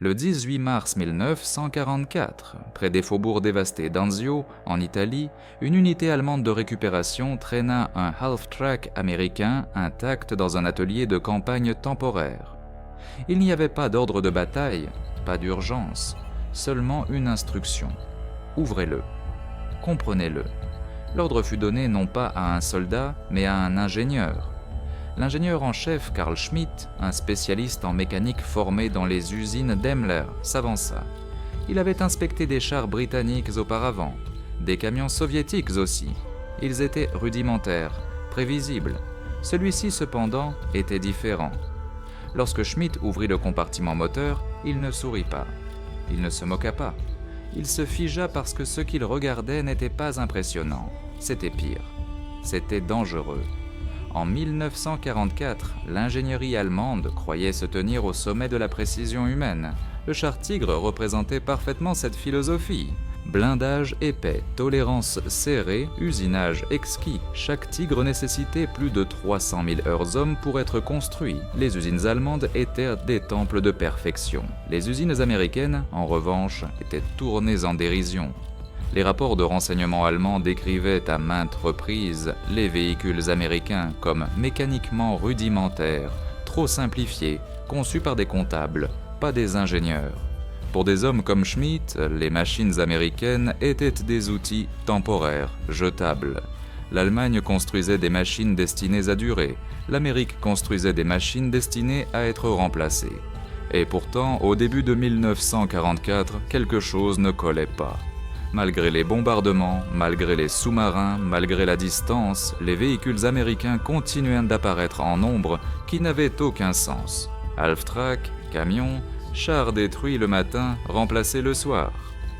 Le 18 mars 1944, près des faubourgs dévastés d'Anzio, en Italie, une unité allemande de récupération traîna un half-track américain intact dans un atelier de campagne temporaire. Il n'y avait pas d'ordre de bataille, pas d'urgence, seulement une instruction. Ouvrez-le. Comprenez-le. L'ordre fut donné non pas à un soldat, mais à un ingénieur. L'ingénieur en chef Carl Schmitt, un spécialiste en mécanique formé dans les usines Daimler, s'avança. Il avait inspecté des chars britanniques auparavant, des camions soviétiques aussi. Ils étaient rudimentaires, prévisibles. Celui-ci cependant était différent. Lorsque Schmitt ouvrit le compartiment moteur, il ne sourit pas. Il ne se moqua pas. Il se figea parce que ce qu'il regardait n'était pas impressionnant. C'était pire. C'était dangereux. En 1944, l'ingénierie allemande croyait se tenir au sommet de la précision humaine. Le char Tigre représentait parfaitement cette philosophie. Blindage épais, tolérance serrée, usinage exquis. Chaque Tigre nécessitait plus de 300 000 heures-hommes pour être construit. Les usines allemandes étaient des temples de perfection. Les usines américaines, en revanche, étaient tournées en dérision. Les rapports de renseignement allemands décrivaient à maintes reprises les véhicules américains comme mécaniquement rudimentaires, trop simplifiés, conçus par des comptables, pas des ingénieurs. Pour des hommes comme Schmitt, les machines américaines étaient des outils temporaires, jetables. L'Allemagne construisait des machines destinées à durer, l'Amérique construisait des machines destinées à être remplacées. Et pourtant, au début de 1944, quelque chose ne collait pas. Malgré les bombardements, malgré les sous-marins, malgré la distance, les véhicules américains continuaient d'apparaître en nombre qui n'avaient aucun sens. Half-track, camions, chars détruits le matin, remplacés le soir.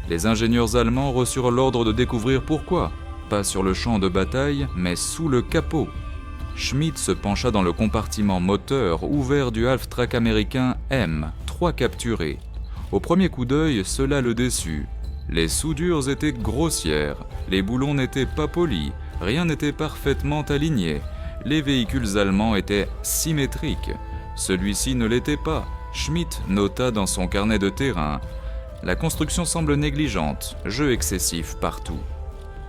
Les ingénieurs allemands reçurent l'ordre de découvrir pourquoi. Pas sur le champ de bataille, mais sous le capot. Schmitt se pencha dans le compartiment moteur ouvert du half-track américain M, 3 capturés. Au premier coup d'œil, cela le déçut. Les soudures étaient grossières, les boulons n'étaient pas polis, rien n'était parfaitement aligné. Les véhicules allemands étaient symétriques. Celui-ci ne l'était pas. Schmitt nota dans son carnet de terrain. La construction semble négligente, jeu excessif partout.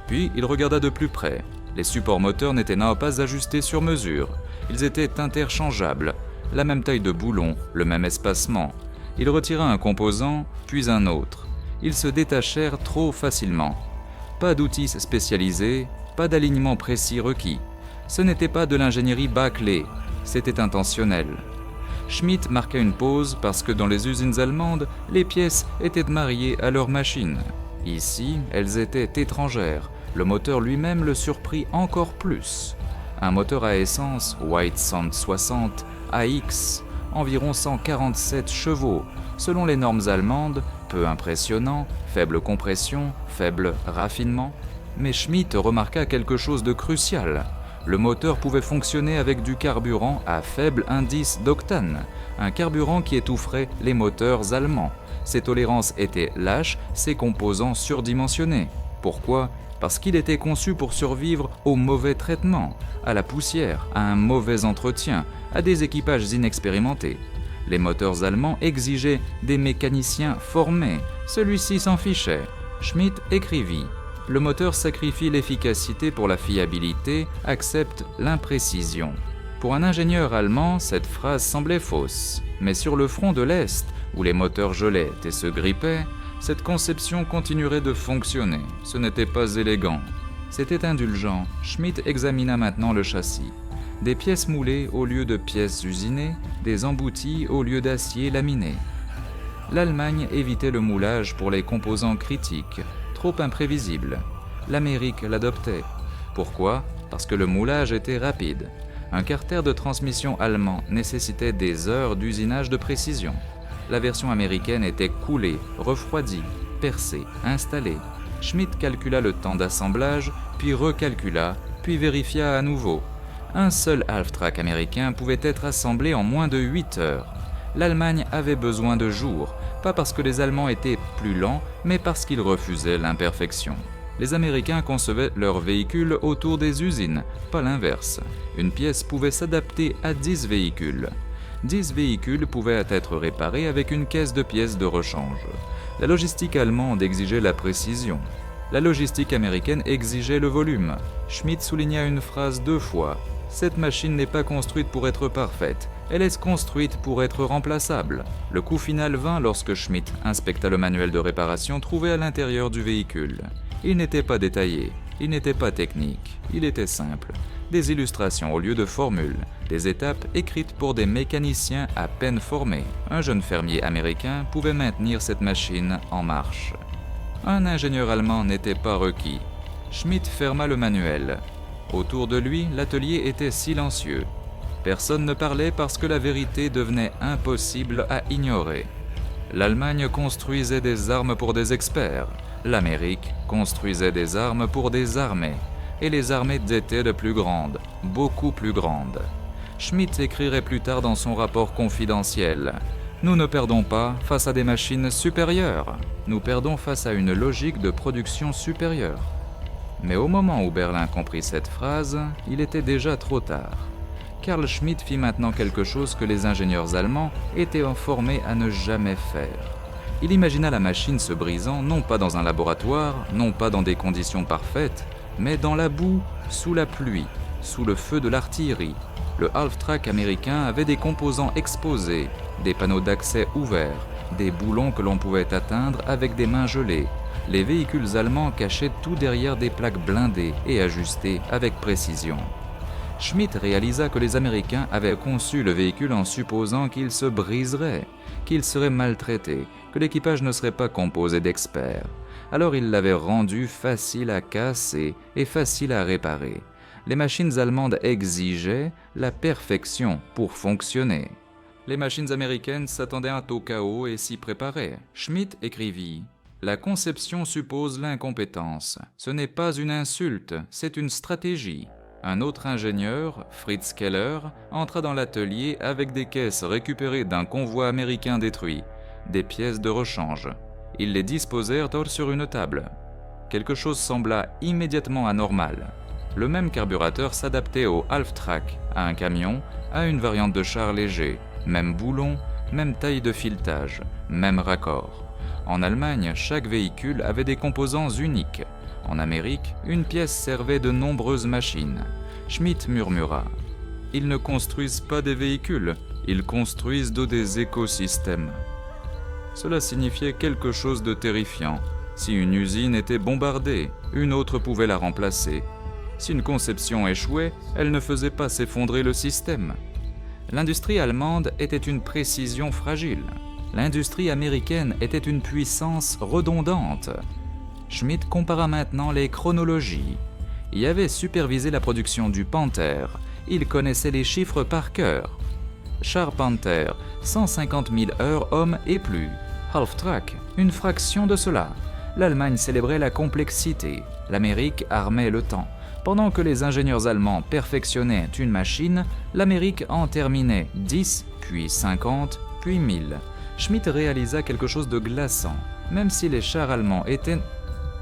Puis il regarda de plus près. Les supports moteurs n'étaient pas ajustés sur mesure. Ils étaient interchangeables, la même taille de boulon, le même espacement. Il retira un composant, puis un autre. Ils se détachèrent trop facilement. Pas d'outils spécialisés, pas d'alignement précis requis. Ce n'était pas de l'ingénierie bâclée, c'était intentionnel. Schmitt marqua une pause parce que dans les usines allemandes, les pièces étaient mariées à leurs machines. Ici, elles étaient étrangères. Le moteur lui-même le surprit encore plus. Un moteur à essence White 160 AX, environ 147 chevaux, selon les normes allemandes, peu impressionnant, faible compression, faible raffinement. Mais Schmitt remarqua quelque chose de crucial. Le moteur pouvait fonctionner avec du carburant à faible indice d'octane, un carburant qui étoufferait les moteurs allemands. Ses tolérances étaient lâches, ses composants surdimensionnés. Pourquoi ? Parce qu'il était conçu pour survivre au mauvais traitement, à la poussière, à un mauvais entretien, à des équipages inexpérimentés. Les moteurs allemands exigeaient des mécaniciens formés. Celui-ci s'en fichait. Schmitt écrivit « Le moteur sacrifie l'efficacité pour la fiabilité, accepte l'imprécision ». Pour un ingénieur allemand, cette phrase semblait fausse. Mais sur le front de l'Est, où les moteurs gelaient et se grippaient, cette conception continuerait de fonctionner. Ce n'était pas élégant. C'était indulgent. Schmitt examina maintenant le châssis. Des pièces moulées au lieu de pièces usinées, des emboutis au lieu d'acier laminé. L'Allemagne évitait le moulage pour les composants critiques, trop imprévisibles. L'Amérique l'adoptait. Pourquoi ? Parce que le moulage était rapide. Un carter de transmission allemand nécessitait des heures d'usinage de précision. La version américaine était coulée, refroidie, percée, installée. Schmitt calcula le temps d'assemblage, puis recalcula, puis vérifia à nouveau. Un seul half-track américain pouvait être assemblé en moins de 8 heures. L'Allemagne avait besoin de jours, pas parce que les Allemands étaient plus lents, mais parce qu'ils refusaient l'imperfection. Les Américains concevaient leurs véhicules autour des usines, pas l'inverse. Une pièce pouvait s'adapter à 10 véhicules. 10 véhicules pouvaient être réparés avec une caisse de pièces de rechange. La logistique allemande exigeait la précision. La logistique américaine exigeait le volume. Schmidt souligna une phrase 2 fois. « Cette machine n'est pas construite pour être parfaite, elle est construite pour être remplaçable. » Le coup final vint lorsque Schmidt inspecta le manuel de réparation trouvé à l'intérieur du véhicule. Il n'était pas détaillé, il n'était pas technique, il était simple. Des illustrations au lieu de formules, des étapes écrites pour des mécaniciens à peine formés. Un jeune fermier américain pouvait maintenir cette machine en marche. Un ingénieur allemand n'était pas requis. Schmidt ferma le manuel. Autour de lui, l'atelier était silencieux. Personne ne parlait parce que la vérité devenait impossible à ignorer. L'Allemagne construisait des armes pour des experts. L'Amérique construisait des armes pour des armées. Et les armées étaient de plus grandes, beaucoup plus grandes. Schmidt écrirait plus tard dans son rapport confidentiel: « Nous ne perdons pas face à des machines supérieures, nous perdons face à une logique de production supérieure. » Mais au moment où Berlin comprit cette phrase, il était déjà trop tard. Carl Schmitt fit maintenant quelque chose que les ingénieurs allemands étaient formés à ne jamais faire. Il imagina la machine se brisant non pas dans un laboratoire, non pas dans des conditions parfaites, mais dans la boue, sous la pluie, sous le feu de l'artillerie. Le half-track américain avait des composants exposés, des panneaux d'accès ouverts, des boulons que l'on pouvait atteindre avec des mains gelées. Les véhicules allemands cachaient tout derrière des plaques blindées et ajustées avec précision. Schmidt réalisa que les Américains avaient conçu le véhicule en supposant qu'il se briserait, qu'il serait maltraité, que l'équipage ne serait pas composé d'experts. Alors ils l'avaient rendu facile à casser et facile à réparer. Les machines allemandes exigeaient la perfection pour fonctionner. Les machines américaines s'attendaient au chaos et s'y préparaient. Schmidt écrivit: « La conception suppose l'incompétence. Ce n'est pas une insulte, c'est une stratégie. » Un autre ingénieur, Fritz Keller, entra dans l'atelier avec des caisses récupérées d'un convoi américain détruit, des pièces de rechange. Ils les disposèrent sur une table. Quelque chose sembla immédiatement anormal. Le même carburateur s'adaptait au half-track, à un camion, à une variante de char léger, même boulon, même taille de filetage, même raccord. En Allemagne, chaque véhicule avait des composants uniques. En Amérique, une pièce servait de nombreuses machines. Schmidt murmura: « Ils ne construisent pas des véhicules, ils construisent des écosystèmes. » Cela signifiait quelque chose de terrifiant. Si une usine était bombardée, une autre pouvait la remplacer. Si une conception échouait, elle ne faisait pas s'effondrer le système. L'industrie allemande était une précision fragile. L'industrie américaine était une puissance redondante. Schmidt compara maintenant les chronologies. Il avait supervisé la production du Panther. Il connaissait les chiffres par cœur. Char Panther, 150 000 heures hommes et plus. Half-track, une fraction de cela. L'Allemagne célébrait la complexité. L'Amérique armait le temps. Pendant que les ingénieurs allemands perfectionnaient une machine, l'Amérique en terminait 10, puis 50, puis 1000. Schmidt réalisa quelque chose de glaçant. Même si les chars allemands étaient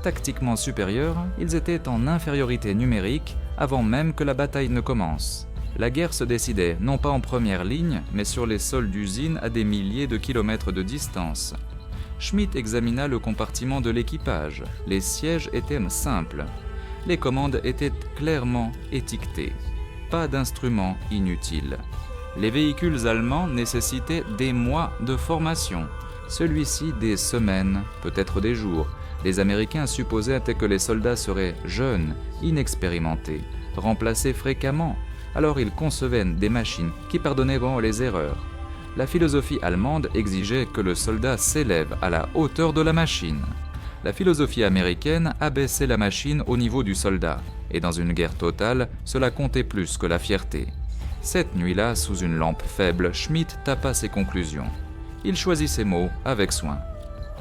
tactiquement supérieurs, ils étaient en infériorité numérique avant même que la bataille ne commence. La guerre se décidait non pas en première ligne, mais sur les sols d'usines à des milliers de kilomètres de distance. Schmidt examina le compartiment de l'équipage. Les sièges étaient simples. Les commandes étaient clairement étiquetées. Pas d'instruments inutiles. Les véhicules allemands nécessitaient des mois de formation. Celui-ci des semaines, peut-être des jours. Les Américains supposaient que les soldats seraient jeunes, inexpérimentés, remplacés fréquemment. Alors ils concevaient des machines qui pardonnaient les erreurs. La philosophie allemande exigeait que le soldat s'élève à la hauteur de la machine. La philosophie américaine abaissait la machine au niveau du soldat, et dans une guerre totale, cela comptait plus que la fierté. Cette nuit-là, sous une lampe faible, Schmidt tapa ses conclusions. Il choisit ses mots avec soin.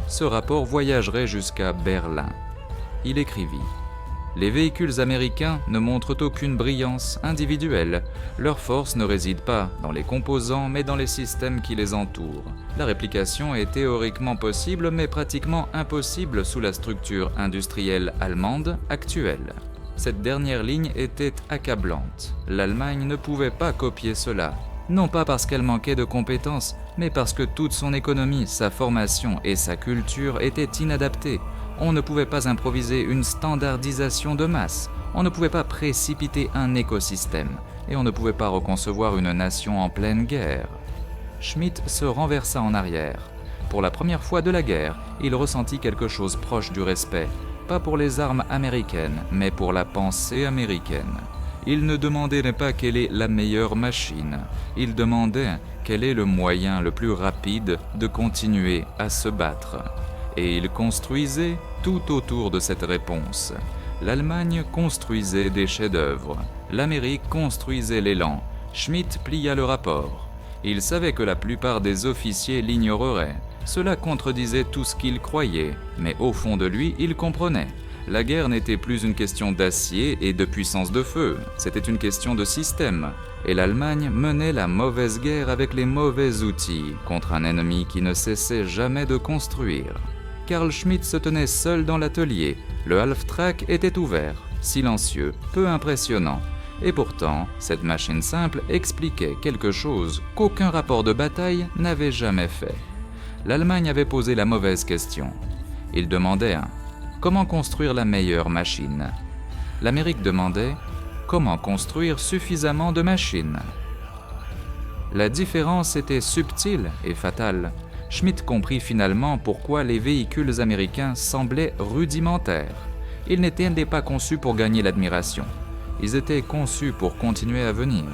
Ce rapport voyagerait jusqu'à Berlin. Il écrivit: « Les véhicules américains ne montrent aucune brillance individuelle. Leur force ne réside pas dans les composants, mais dans les systèmes qui les entourent. La réplication est théoriquement possible, mais pratiquement impossible sous la structure industrielle allemande actuelle. » Cette dernière ligne était accablante. L'Allemagne ne pouvait pas copier cela. non pas parce qu'elle manquait de compétences, mais parce que toute son économie, sa formation et sa culture étaient inadaptées. On ne pouvait pas improviser une standardisation de masse, on ne pouvait pas précipiter un écosystème, et on ne pouvait pas reconcevoir une nation en pleine guerre. Schmidt se renversa en arrière. Pour la première fois de la guerre, il ressentit quelque chose proche du respect, pas pour les armes américaines, mais pour la pensée américaine. Il ne demandait pas quelle est la meilleure machine, il demandait quel est le moyen le plus rapide de continuer à se battre. Et il construisait tout autour de cette réponse. L'Allemagne construisait des chefs-d'œuvre, l'Amérique construisait l'élan. Schmidt plia le rapport. Il savait que la plupart des officiers l'ignoreraient. Cela contredisait tout ce qu'il croyait, mais au fond de lui, il comprenait. La guerre n'était plus une question d'acier et de puissance de feu, c'était une question de système. Et l'Allemagne menait la mauvaise guerre avec les mauvais outils, contre un ennemi qui ne cessait jamais de construire. Carl Schmitt se tenait seul dans l'atelier. Le half-track était ouvert, silencieux, peu impressionnant. Et pourtant, cette machine simple expliquait quelque chose qu'aucun rapport de bataille n'avait jamais fait. L'Allemagne avait posé la mauvaise question. Il demandait comment construire la meilleure machine. L'Amérique demandait comment construire suffisamment de machines. La différence était subtile et fatale. Schmitt comprit finalement pourquoi les véhicules américains semblaient rudimentaires. Ils n'étaient pas conçus pour gagner l'admiration. Ils étaient conçus pour continuer à venir.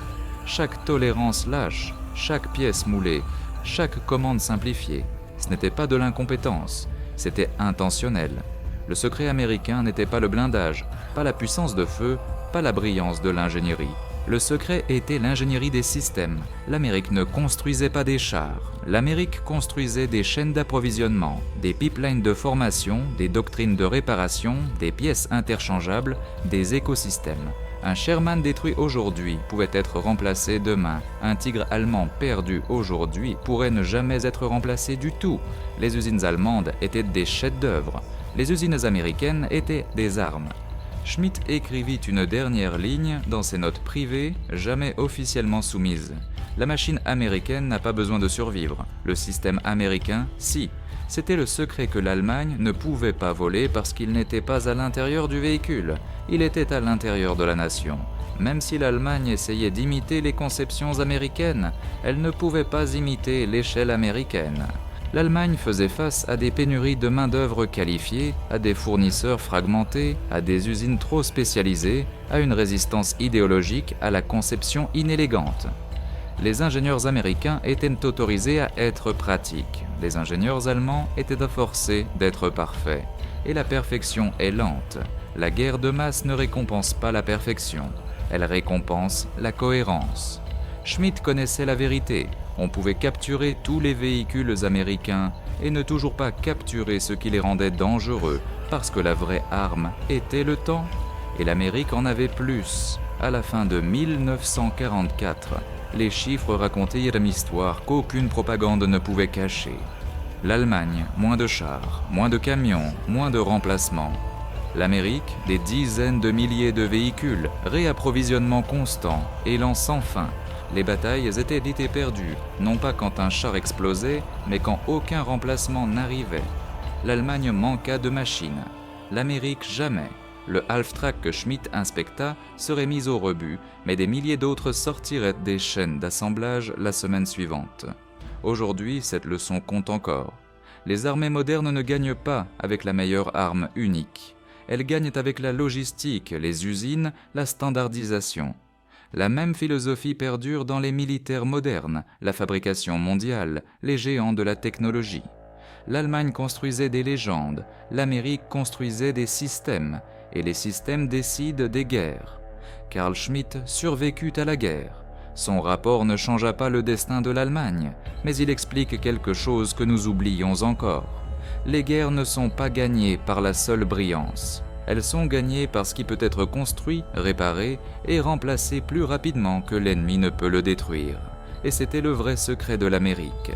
Chaque tolérance lâche, chaque pièce moulée, chaque commande simplifiée. Ce n'était pas de l'incompétence, c'était intentionnel. Le secret américain n'était pas le blindage, pas la puissance de feu, pas la brillance de l'ingénierie. Le secret était l'ingénierie des systèmes. L'Amérique ne construisait pas des chars. L'Amérique construisait des chaînes d'approvisionnement, des pipelines de formation, des doctrines de réparation, des pièces interchangeables, des écosystèmes. Un Sherman détruit aujourd'hui pouvait être remplacé demain. Un Tigre allemand perdu aujourd'hui pourrait ne jamais être remplacé du tout. Les usines allemandes étaient des chefs-d'œuvre. Les usines américaines étaient des armes. Schmitt écrivit une dernière ligne dans ses notes privées, jamais officiellement soumises. La machine américaine n'a pas besoin de survivre. Le système américain, si. C'était le secret que l'Allemagne ne pouvait pas voler parce qu'il n'était pas à l'intérieur du véhicule. Il était à l'intérieur de la nation. Même si l'Allemagne essayait d'imiter les conceptions américaines, elle ne pouvait pas imiter l'échelle américaine. L'Allemagne faisait face à des pénuries de main-d'œuvre qualifiée, à des fournisseurs fragmentés, à des usines trop spécialisées, à une résistance idéologique à la conception inélégante. Les ingénieurs américains étaient autorisés à être pratiques. Les ingénieurs allemands étaient forcés d'être parfaits. Et la perfection est lente. La guerre de masse ne récompense pas la perfection. Elle récompense la cohérence. Schmitt connaissait la vérité. On pouvait capturer tous les véhicules américains et ne toujours pas capturer ce qui les rendait dangereux, parce que la vraie arme était le temps. Et l'Amérique en avait plus. À la fin de 1944, les chiffres racontaient une histoire qu'aucune propagande ne pouvait cacher. L'Allemagne, moins de chars, moins de camions, moins de remplacements. L'Amérique, des dizaines de milliers de véhicules, réapprovisionnement constant, élan sans fin. Les batailles étaient perdues, non pas quand un char explosait, mais quand aucun remplacement n'arrivait. L'Allemagne manqua de machines. L'Amérique jamais. Le half-track que Schmitt inspecta serait mis au rebut, mais des milliers d'autres sortiraient des chaînes d'assemblage la semaine suivante. Aujourd'hui, cette leçon compte encore. Les armées modernes ne gagnent pas avec la meilleure arme unique. Elles gagnent avec la logistique, les usines, la standardisation. La même philosophie perdure dans les militaires modernes, la fabrication mondiale, les géants de la technologie. L'Allemagne construisait des légendes, l'Amérique construisait des systèmes, et les systèmes décident des guerres. Carl Schmitt survécut à la guerre. Son rapport ne changea pas le destin de l'Allemagne, mais il explique quelque chose que nous oublions encore. Les guerres ne sont pas gagnées par la seule brillance. Elles sont gagnées par ce qui peut être construit, réparé et remplacé plus rapidement que l'ennemi ne peut le détruire. Et c'était le vrai secret de l'Amérique.